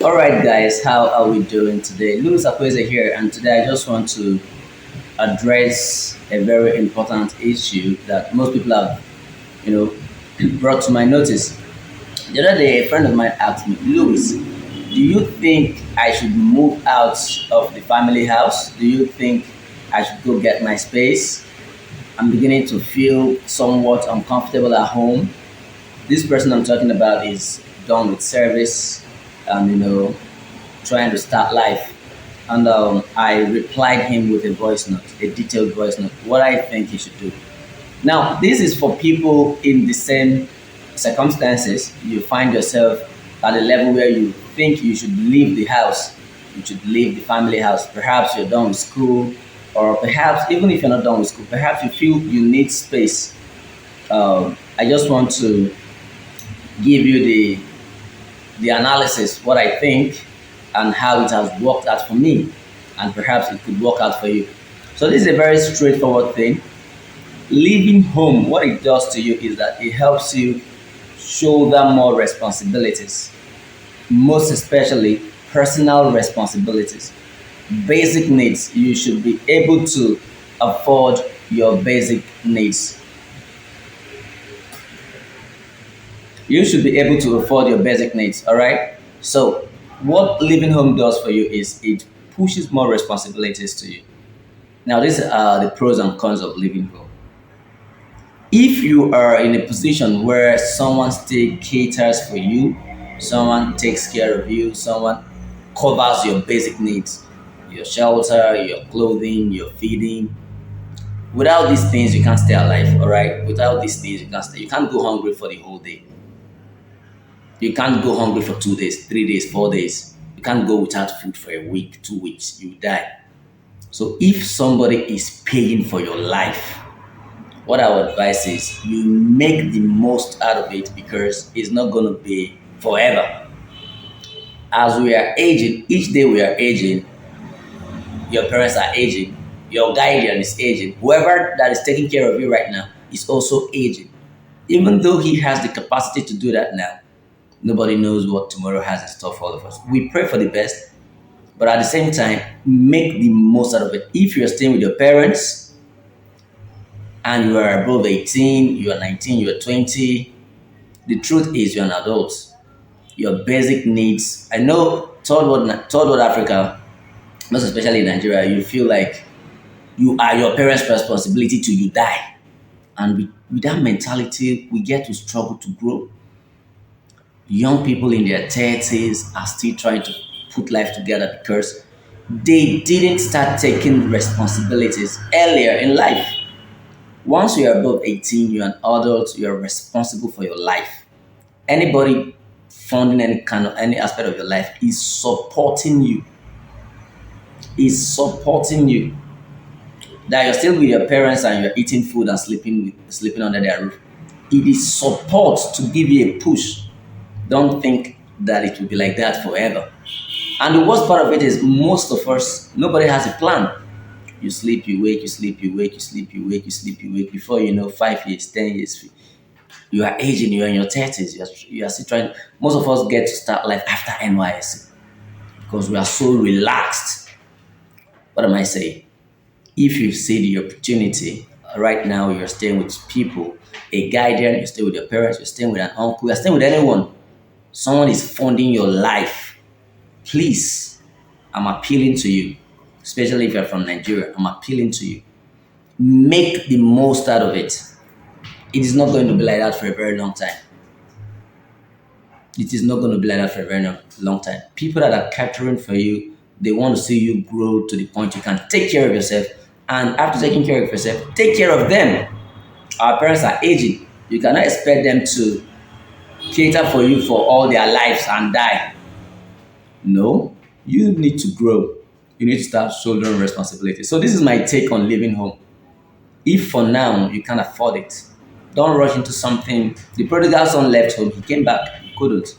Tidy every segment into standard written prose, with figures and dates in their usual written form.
All right, guys, how are we doing today? Louis Akweze here, and today I just want to address a very important issue that most people have, you brought to my notice. The other day, a friend of mine asked me, Louis, do you think I should move out of the family house? Do you think I should go get my space? I'm beginning to feel somewhat uncomfortable at home. This person I'm talking about is done with service and trying to start life. And I replied him with a voice note, a detailed voice note, what I think he should do. Now, this is for people in the same circumstances. You find yourself at a level where you think you should leave the house, you should leave the family house. Perhaps you're done with school, or perhaps even if you're not done with school, perhaps you feel you need space. I just want to give you the analysis, what I think, and how it has worked out for me, and perhaps it could work out for you. So this is a very straightforward thing. Leaving home, what it does to you is that it helps you shoulder more responsibilities, most especially personal responsibilities. Basic needs, you should be able to afford your basic needs. You should be able to afford your basic needs, all right? So, what living home does for you is it pushes more responsibilities to you. Now, these are the pros and cons of living home. If you are in a position where someone still caters for you, someone takes care of you, someone covers your basic needs, your shelter, your clothing, your feeding. Without these things, you can't stay alive. All right. Without these things, you can't stay. You can't go hungry for the whole day. You can't go hungry for 2 days, 3 days, 4 days. You can't go without food for a week, 2 weeks. You die. So if somebody is paying for your life, what I would advise is you make the most out of it because it's not going to be forever. As we are aging, each day we are aging, your parents are aging, your guardian is aging, whoever that is taking care of you right now is also aging. Even though he has the capacity to do that now, nobody knows what tomorrow has in store for all of us. We pray for the best, but at the same time, make the most out of it. If you're staying with your parents and you are above 18, you are 19, you are 20, the truth is you're an adult. Your basic needs, I know third world Africa, most especially in Nigeria, you feel like you are your parents' responsibility till you die. And with that mentality, we get to struggle to grow. Young people in their 30s are still trying to put life together because they didn't start taking responsibilities earlier in life. Once you are above 18, you're an adult, you're responsible for your life. Anybody funding any aspect of your life is supporting you. That you're still with your parents and you're eating food and sleeping under their roof. It is support to give you a push. Don't think that it will be like that forever. And the worst part of it is most of us, nobody has a plan. You sleep, you wake, you sleep, you wake, you sleep, you wake, you sleep, you wake. Before you know, 5 years, 10 years, you are aging, you are in your 30s, you are still trying. Most of us get to start life after NYSC because we are so relaxed. What am I saying? If you see the opportunity, right now you're staying with people, a guardian, you stay with your parents, you're staying with an uncle, you're staying with anyone, someone is funding your life. Please, I'm appealing to you, especially if you're from Nigeria, I'm appealing to you. Make the most out of it. It is not going to be like that for a very long time. It is not going to be like that for a very long time. People that are catering for you, they want to see you grow to the point you can take care of yourself. And after taking care of yourself, take care of them. Our parents are aging. You cannot expect them to cater for you for all their lives and die. No, you need to grow. You need to start shouldering responsibility. So this is my take on living home. If for now you can't afford it, don't rush into something. The prodigal son left home, he came back, he couldn't.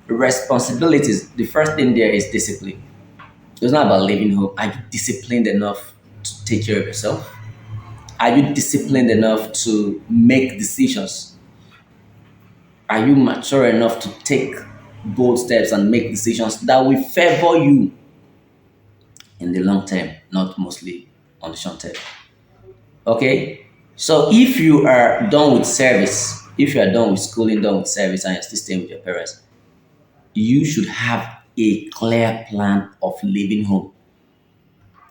Responsibilities, the first thing there is discipline. It's not about living home. Are you disciplined enough to take care of yourself? Are you disciplined enough to make decisions? Are you mature enough to take bold steps and make decisions that will favor you in the long term, not mostly on the short term. Okay? So if you are done with service, if you are done with schooling, done with service, and you're still staying with your parents, you should have a clear plan of leaving home.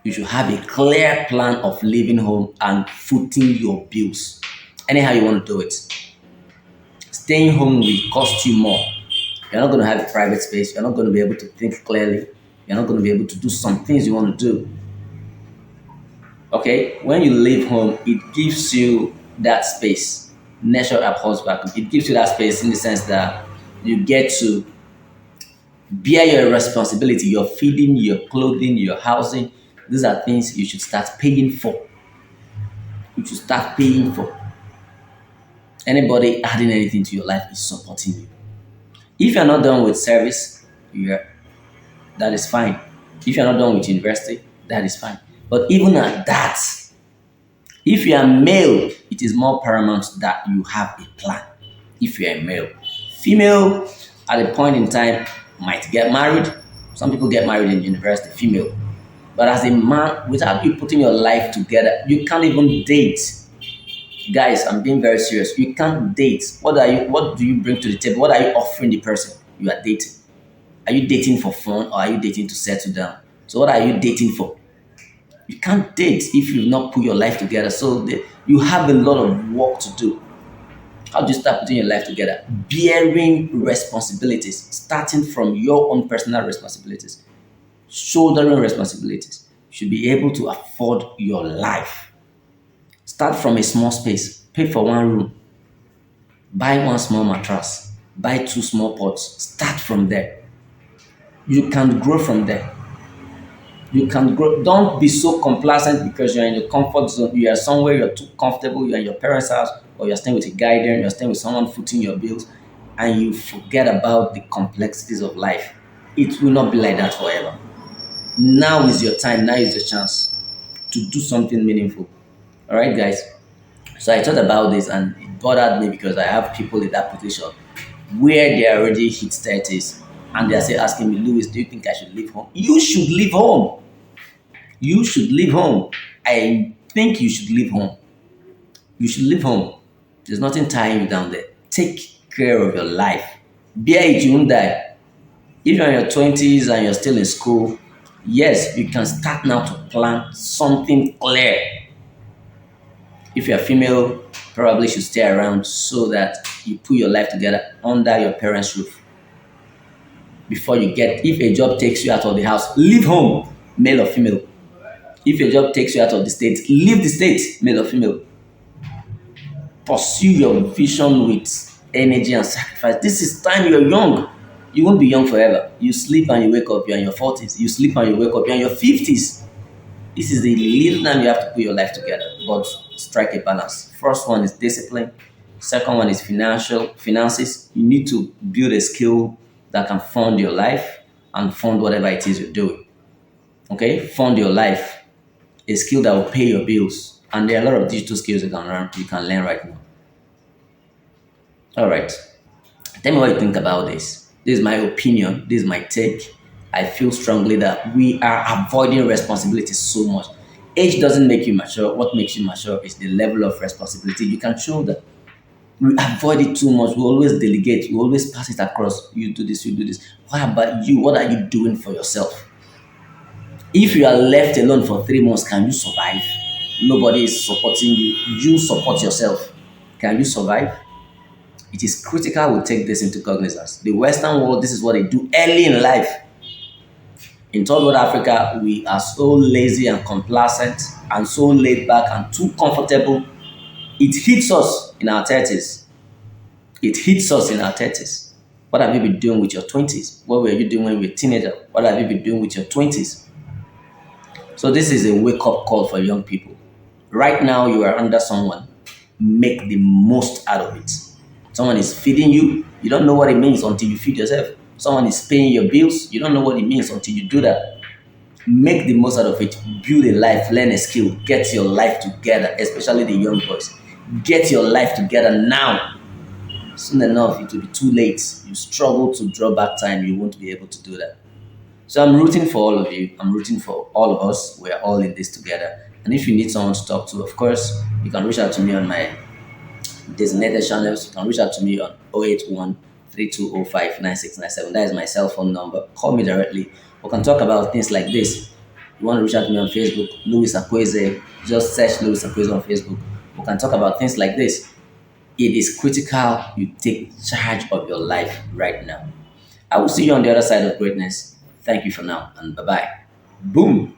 You should have a clear plan of leaving home and footing your bills. Anyhow you want to do it. Staying home will cost you more. You're not going to have a private space. You're not going to be able to think clearly. You're not going to be able to do some things you want to do. Okay? When you leave home, it gives you that space. Nature abhors vacuum. It gives you that space in the sense that you get to bear your responsibility. Your feeding, your clothing, your housing. These are things you should start paying for. You should start paying for. Anybody adding anything to your life is supporting you. If you're not done with service, yeah, that is fine. If you're not done with university, that is fine. But even at that, if you are male, it is more paramount that you have a plan. If you're a male, female, at a point in time, might get married. Some people get married in university, female. But as a man, without you putting your life together, you can't even date. Guys, I'm being very serious. You can't date. What do you bring to the table? What are you offering the person you are dating? Are you dating for fun or are you dating to settle down? So what are you dating for? You can't date if you've not put your life together. So you have a lot of work to do. How do you start putting your life together? Bearing responsibilities, starting from your own personal responsibilities, shouldering responsibilities. You should be able to afford your life. Start from a small space, pay for one room, buy one small mattress, buy two small pots. Start from there. You can grow from there. You can grow. Don't be so complacent because you're in your comfort zone. You are somewhere you're too comfortable. You're in your parents' house, or you're staying with a guardian. You're staying with someone footing your bills, and you forget about the complexities of life. It will not be like that forever. Now is your time. Now is your chance to do something meaningful. All right, guys. So I thought about this, and it bothered me because I have people in that position where they already hit 30s, and they're still asking me, Louis, do you think I should leave home? You should leave home. You should leave home. I think you should leave home. You should leave home. There's nothing tying you down there. Take care of your life. Bear it, you won't die. If you're in your 20s and you're still in school, yes, you can start now to plan something clear. If you're female, probably should stay around so that you put your life together under your parents' roof. Before you get, if a job takes you out of the house, leave home, male or female. If a job takes you out of the state, leave the state, male or female. Pursue your vision with energy and sacrifice. This is time you're young. You won't be young forever. You sleep and you wake up, you're in your 40s. You sleep and you wake up, you're in your 50s. This is the little time you have to put your life together, but strike a balance. First one is discipline. Second one is finances. You need to build a skill that can fund your life and fund whatever it is you're doing. Okay, fund your life. A skill that will pay your bills. And there are a lot of digital skills you can learn right now. All right. Tell me what you think about this. This is my opinion. This is my take. I feel strongly that we are avoiding responsibility so much. Age doesn't make you mature. What makes you mature is the level of responsibility you can show that. We avoid it too much. We always delegate. We always pass it across. You do this, you do this. What about you? What are you doing for yourself? If you are left alone for 3 months, can you survive? Nobody is supporting you. You support yourself. Can you survive? It is critical we take this into cognizance. The Western world, this is what they do early in life. In third world Africa, we are so lazy and complacent and so laid back and too comfortable. It hits us in our 30s. It hits us in our 30s. What have you been doing with your 20s? What were you doing when you were a teenager? What have you been doing with your 20s? So this is a wake-up call for young people. Right now, you are under someone. Make the most out of it. Someone is feeding you. You don't know what it means until you feed yourself. Someone is paying your bills. You don't know what it means until you do that. Make the most out of it. Build a life. Learn a skill. Get your life together, especially the young boys. Get your life together now. soon enough it will be too late. You struggle to draw back time, you won't be able to do that. So I'm rooting for all of you. I'm rooting for all of us. We're all in this together. And if you need someone to talk to, of course, you can reach out to me on my designated channels. You can reach out to me on 081 3205 That is my cell phone number. Call me directly. We can talk about things like this. You want to reach out to me on Facebook, Louis Akweze. Just search Louis Akweze on Facebook. We can talk about things like this. It is critical you take charge of your life right now. I will see you on the other side of greatness. Thank you for now, and bye bye. Boom.